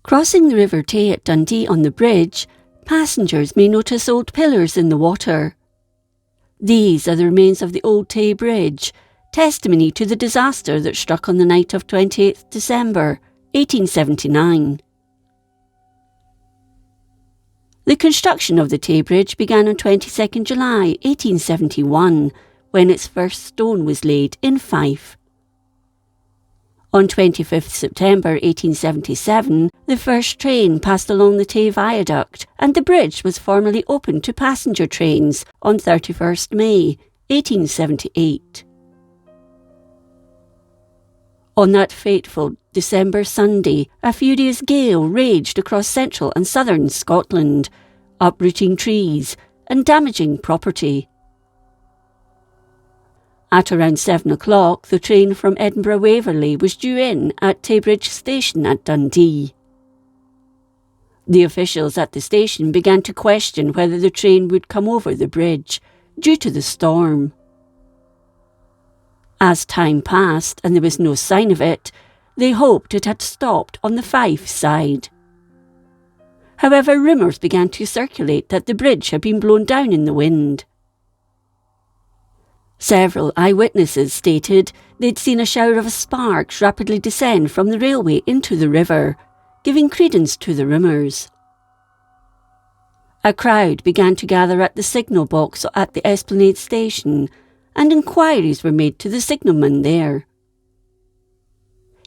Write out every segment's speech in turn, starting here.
Crossing the River Tay at Dundee on the bridge, passengers may notice old pillars in the water. These are the remains of the old Tay Bridge, testimony to the disaster that struck on the night of 28th December 1879. The construction of the Tay Bridge began on 22nd July 1871, when its first stone was laid in Fife. On 25th September 1877, the first train passed along the Tay Viaduct, and the bridge was formally opened to passenger trains on 31st May 1878. On that fateful December Sunday, a furious gale raged across central and southern Scotland, uprooting trees and damaging property. At around 7 o'clock, the train from Edinburgh Waverley was due in at Taybridge Station at Dundee. The officials at the station began to question whether the train would come over the bridge, due to the storm. As time passed and there was no sign of it, they hoped it had stopped on the Fife side. However, rumours began to circulate that the bridge had been blown down in the wind. Several eyewitnesses stated they'd seen a shower of sparks rapidly descend from the railway into the river, giving credence to the rumours. A crowd began to gather at the signal box at the Esplanade station, and inquiries were made to the signalman there.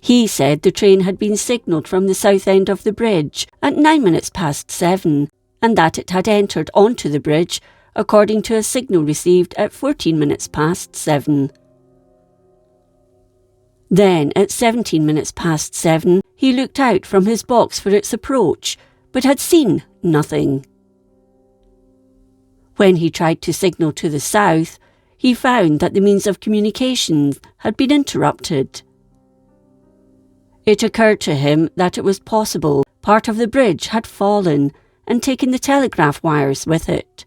He said the train had been signalled from the south end of the bridge at 7:09, and that it had entered onto the bridge according to a signal received at 7:14. Then, at 7:17, he looked out from his box for its approach, but had seen nothing. When he tried to signal to the south, he found that the means of communication had been interrupted. It occurred to him that it was possible part of the bridge had fallen and taken the telegraph wires with it.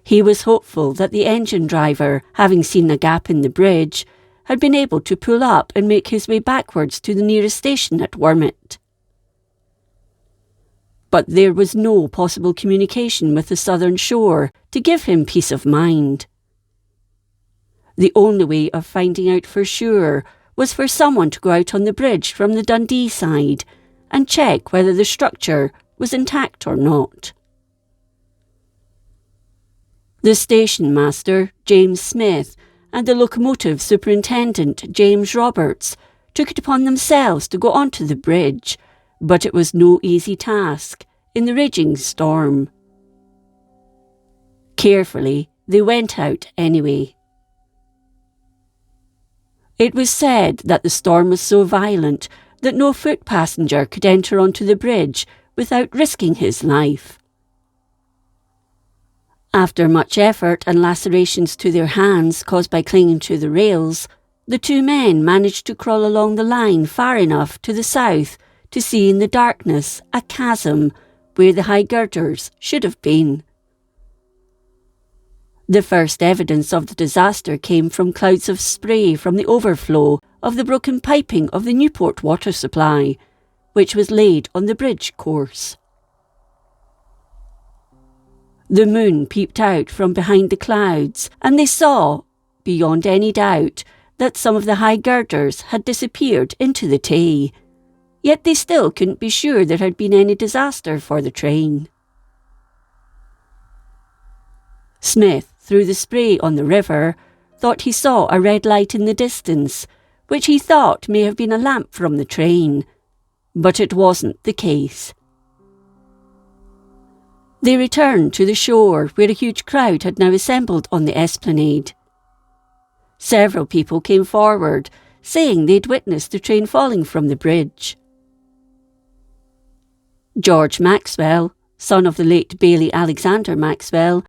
He was hopeful that the engine driver, having seen a gap in the bridge, had been able to pull up and make his way backwards to the nearest station at Wormit. But there was no possible communication with the southern shore to give him peace of mind. The only way of finding out for sure was for someone to go out on the bridge from the Dundee side and check whether the structure was intact or not. The station master, James Smith, and the locomotive superintendent, James Roberts, took it upon themselves to go onto the bridge, but it was no easy task in the raging storm. Carefully, they went out anyway. It was said that the storm was so violent that no foot passenger could enter onto the bridge without risking his life. After much effort and lacerations to their hands caused by clinging to the rails, the two men managed to crawl along the line far enough to the south to see in the darkness a chasm where the high girders should have been. The first evidence of the disaster came from clouds of spray from the overflow of the broken piping of the Newport water supply, which was laid on the bridge course. The moon peeped out from behind the clouds, and they saw, beyond any doubt, that some of the high girders had disappeared into the Tay, yet they still couldn't be sure there had been any disaster for the train. Smith, through the spray on the river, thought he saw a red light in the distance, which he thought may have been a lamp from the train, but it wasn't the case. They returned to the shore, where a huge crowd had now assembled on the esplanade. Several people came forward, saying they'd witnessed the train falling from the bridge. George Maxwell, son of the late Baillie Alexander Maxwell,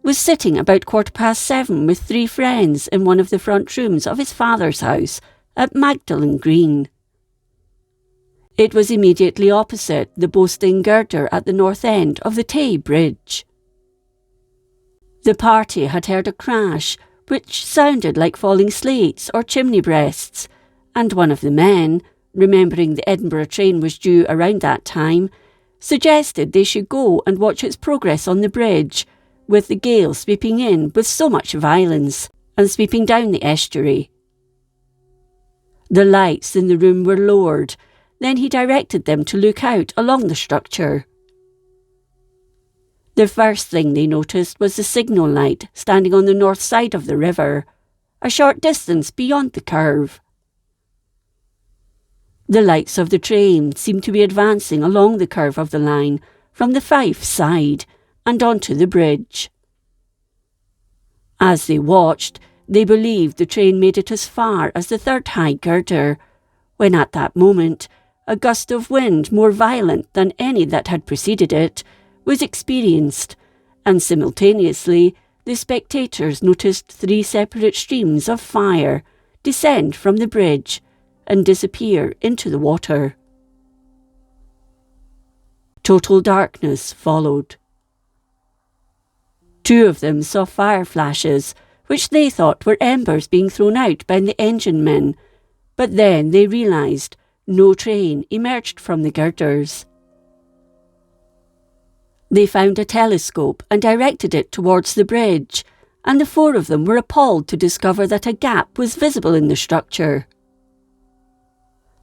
was sitting about 7:15 with 3 friends in one of the front rooms of his father's house at Magdalen Green. It was immediately opposite the boasting girder at the north end of the Tay Bridge. The party had heard a crash which sounded like falling slates or chimney breasts, and one of the men, remembering the Edinburgh train was due around that time, suggested they should go and watch its progress on the bridge, with the gale sweeping in with so much violence and sweeping down the estuary. The lights in the room were lowered. Then he directed them to look out along the structure. The first thing they noticed was the signal light standing on the north side of the river, a short distance beyond the curve. The lights of the train seemed to be advancing along the curve of the line from the Fife side and onto the bridge. As they watched, they believed the train made it as far as the third high girder, when at that moment a gust of wind more violent than any that had preceded it was experienced, and simultaneously the spectators noticed 3 separate streams of fire descend from the bridge and disappear into the water. Total darkness followed. 2 of them saw fire flashes, which they thought were embers being thrown out by the engine men, but then they realised no train emerged from the girders. They found a telescope and directed it towards the bridge, and the 4 of them were appalled to discover that a gap was visible in the structure.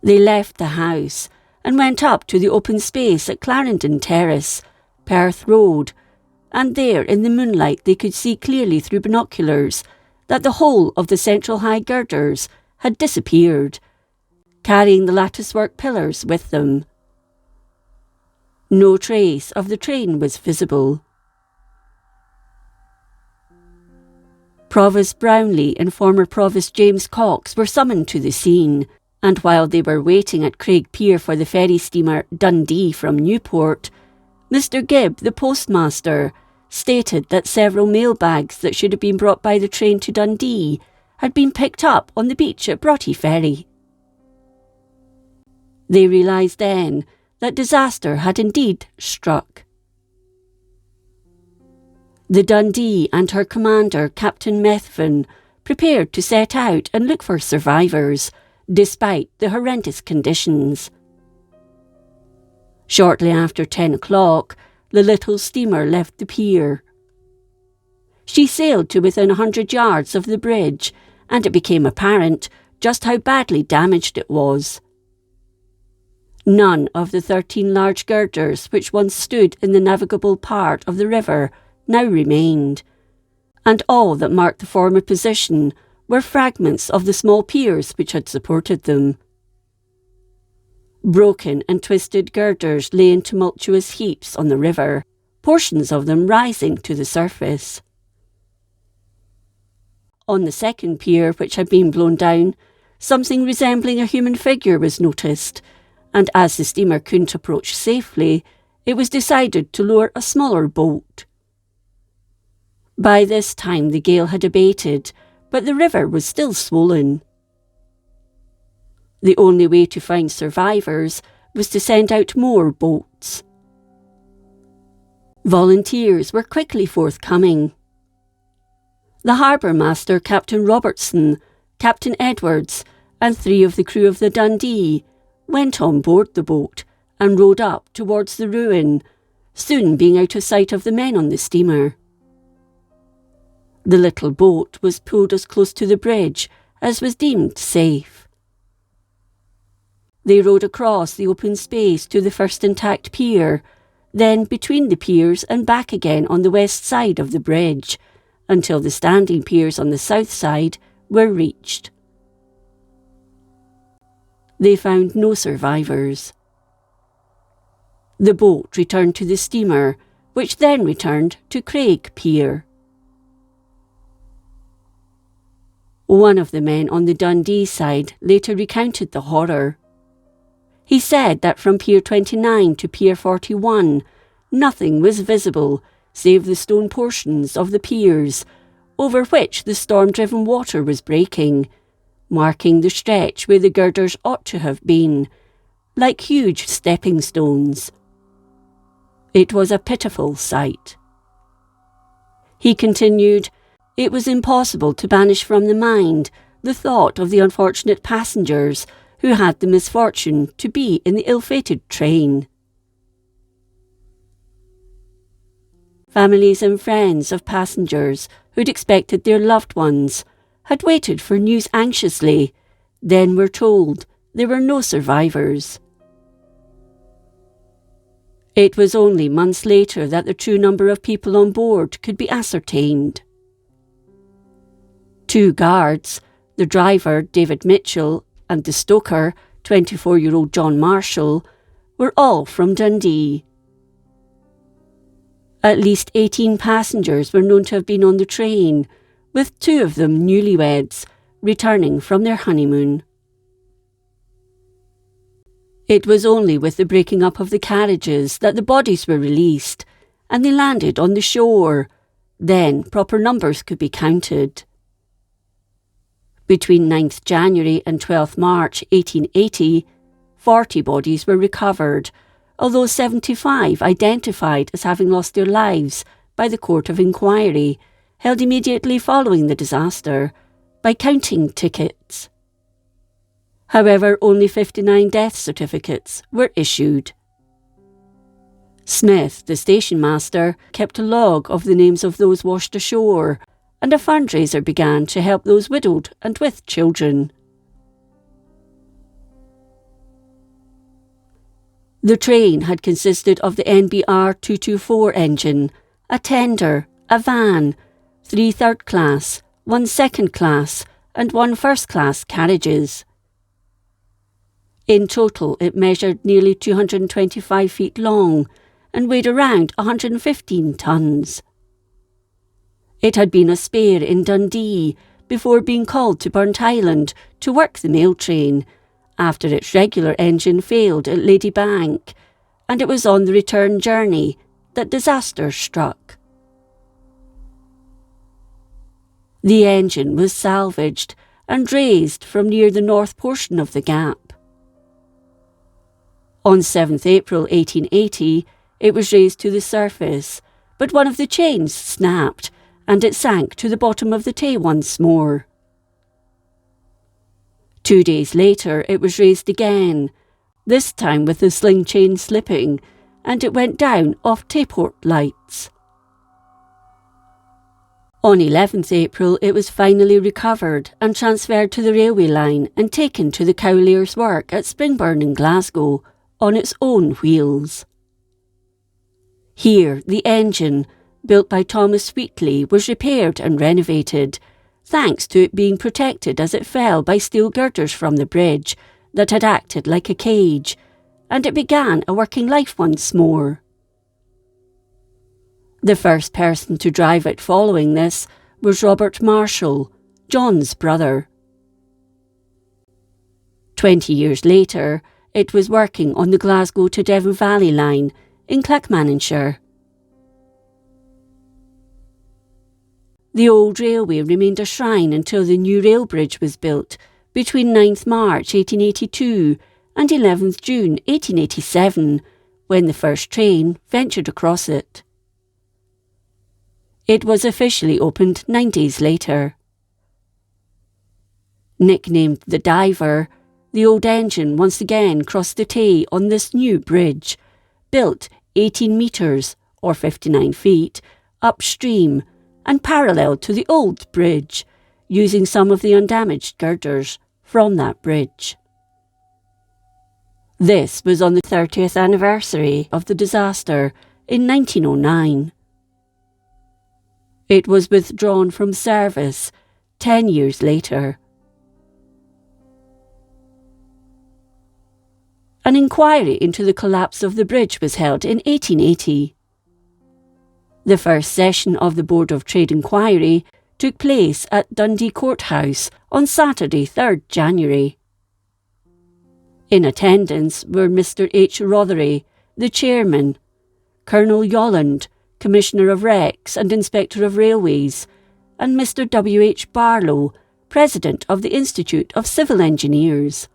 They left the house and went up to the open space at Clarendon Terrace, Perth Road, and there in the moonlight they could see clearly through binoculars that the whole of the central high girders had disappeared, carrying the latticework pillars with them. No trace of the train was visible. Provost Brownlee and former Provost James Cox were summoned to the scene, and while they were waiting at Craig Pier for the ferry steamer Dundee from Newport, Mr. Gibb, the postmaster, stated that several mail bags that should have been brought by the train to Dundee had been picked up on the beach at Broughty Ferry. They realised then that disaster had indeed struck. The Dundee and her commander, Captain Methven, prepared to set out and look for survivors, despite the horrendous conditions. Shortly after 10 o'clock, the little steamer left the pier. She sailed to within 100 yards of the bridge, and it became apparent just how badly damaged it was. None of the 13 large girders which once stood in the navigable part of the river now remained, and all that marked the former position were fragments of the small piers which had supported them. Broken and twisted girders lay in tumultuous heaps on the river, portions of them rising to the surface. On the second pier, which had been blown down, something resembling a human figure was noticed, and as the steamer couldn't approach safely, it was decided to lower a smaller boat. By this time the gale had abated, but the river was still swollen. The only way to find survivors was to send out more boats. Volunteers were quickly forthcoming. The harbour master, Captain Robertson, Captain Edwards, and 3 of the crew of the Dundee went on board the boat and rowed up towards the ruin, soon being out of sight of the men on the steamer. The little boat was pulled as close to the bridge as was deemed safe. They rowed across the open space to the first intact pier, then between the piers and back again on the west side of the bridge, until the standing piers on the south side were reached. They found no survivors. The boat returned to the steamer, which then returned to Craig Pier. One of the men on the Dundee side later recounted the horror. He said that from Pier 29 to Pier 41, nothing was visible save the stone portions of the piers, over which the storm-driven water was breaking, marking the stretch where the girders ought to have been, like huge stepping stones. It was a pitiful sight. He continued, it was impossible to banish from the mind the thought of the unfortunate passengers who had the misfortune to be in the ill-fated train. Families and friends of passengers who'd expected their loved ones had waited for news anxiously, then were told there were no survivors. It was only months later that the true number of people on board could be ascertained. 2 guards, the driver David Mitchell and the stoker 24-year-old John Marshall, were all from Dundee. At least 18 passengers were known to have been on the train, with 2 of them newlyweds, returning from their honeymoon. It was only with the breaking up of the carriages that the bodies were released, and they landed on the shore. Then proper numbers could be counted. Between 9th January and 12th March 1880, 40 bodies were recovered, although 75 identified as having lost their lives by the Court of Inquiry, held immediately following the disaster, by counting tickets. However, only 59 death certificates were issued. Smith, the station master, kept a log of the names of those washed ashore, and a fundraiser began to help those widowed and with children. The train had consisted of the NBR 224 engine, a tender, a van, 3 third class, 1 second class, and 1 first class carriages. In total, it measured nearly 225 feet long and weighed around 115 tons. It had been a spare in Dundee before being called to Burntisland to work the mail train, after its regular engine failed at Ladybank, and it was on the return journey that disaster struck. The engine was salvaged and raised from near the north portion of the gap. On 7th April 1880, it was raised to the surface, but one of the chains snapped and it sank to the bottom of the Tay once more. 2 days later, it was raised again, this time with the sling chain slipping, and it went down off Tayport lights. On 11th April, it was finally recovered and transferred to the railway line and taken to the Cowlairs' work at Springburn in Glasgow on its own wheels. Here, the engine, built by Thomas Wheatley, was repaired and renovated, thanks to it being protected as it fell by steel girders from the bridge that had acted like a cage, and it began a working life once more. The first person to drive it following this was Robert Marshall, John's brother. 20 years later, it was working on the Glasgow to Devon Valley line in Clackmannanshire. The old railway remained a shrine until the new rail bridge was built between 9th March 1882 and 11th June 1887, when the first train ventured across it. It was officially opened 9 days later. Nicknamed the Diver, the old engine once again crossed the Tay on this new bridge, built 18 metres, or 59 feet, upstream and parallel to the old bridge, using some of the undamaged girders from that bridge. This was on the 30th anniversary of the disaster in 1909. It was withdrawn from service 10 years later. An inquiry into the collapse of the bridge was held in 1880. The first session of the Board of Trade Inquiry took place at Dundee Courthouse on Saturday, 3rd January. In attendance were Mr. H. Rothery, the chairman, Colonel Yolland, Commissioner of Wrecks and Inspector of Railways, and Mr. W. H. Barlow, President of the Institute of Civil Engineers.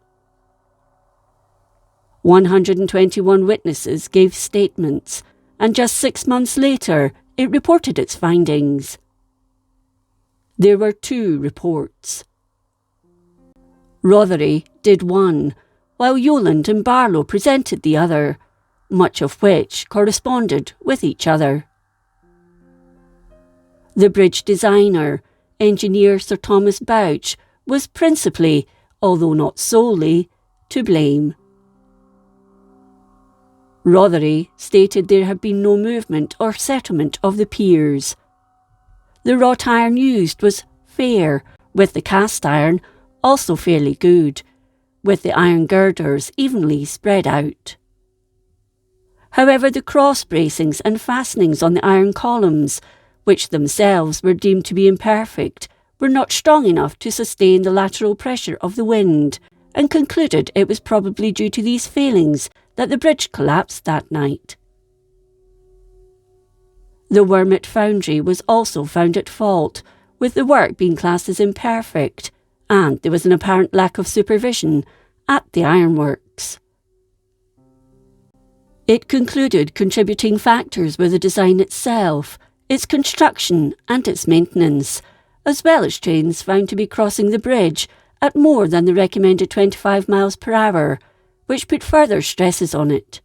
121 witnesses gave statements, and just 6 months later it reported its findings. There were 2 reports. Rothery did one, while Yowland and Barlow presented the other, much of which corresponded with each other. The bridge designer, engineer Sir Thomas Bouch, was principally, although not solely, to blame. Rothery stated there had been no movement or settlement of the piers. The wrought iron used was fair, with the cast iron also fairly good, with the iron girders evenly spread out. However, the cross bracings and fastenings on the iron columns, which themselves were deemed to be imperfect, were not strong enough to sustain the lateral pressure of the wind, and concluded it was probably due to these failings that the bridge collapsed that night. The Wormit foundry was also found at fault, with the work being classed as imperfect, and there was an apparent lack of supervision at the ironworks. It concluded contributing factors were the design itself, its construction and its maintenance, as well as trains found to be crossing the bridge at more than the recommended 25 miles per hour, which put further stresses on it.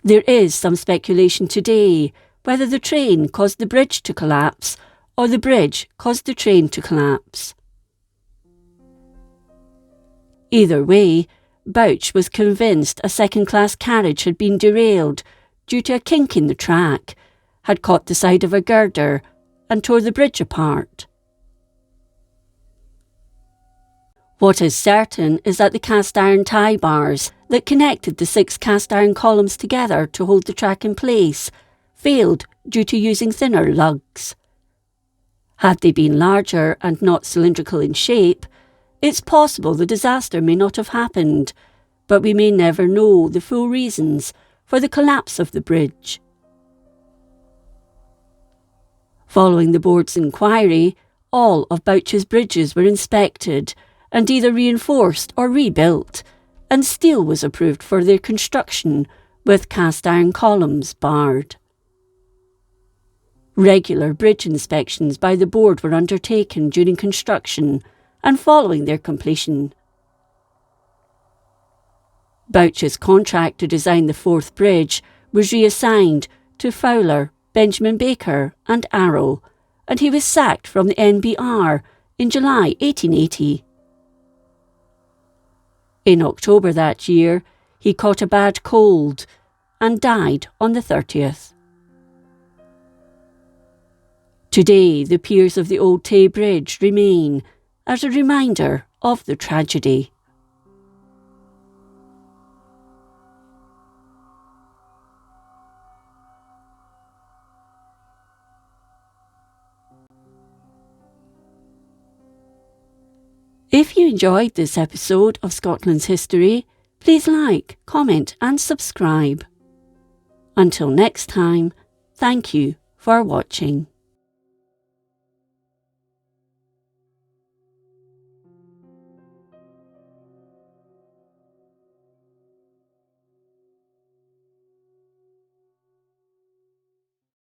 There is some speculation today whether the train caused the bridge to collapse or the bridge caused the train to collapse. Either way, Bouch was convinced a second-class carriage had been derailed due to a kink in the track, had caught the side of a girder and tore the bridge apart. What is certain is that the cast-iron tie bars that connected the 6 cast-iron columns together to hold the track in place failed due to using thinner lugs. Had they been larger and not cylindrical in shape, it's possible the disaster may not have happened, but we may never know the full reasons for the collapse of the bridge. Following the board's inquiry, all of Bouch's bridges were inspected and either reinforced or rebuilt, and steel was approved for their construction with cast-iron columns barred. Regular bridge inspections by the board were undertaken during construction and following their completion. Bouch's contract to design the 4th bridge was reassigned to Fowler, Benjamin Baker and Arrow, and he was sacked from the NBR in July 1880. In October that year, he caught a bad cold and died on the 30th. Today, the piers of the old Tay Bridge remain as a reminder of the tragedy. If you enjoyed this episode of Scotland's History, please like, comment and subscribe. Until next time, thank you for watching.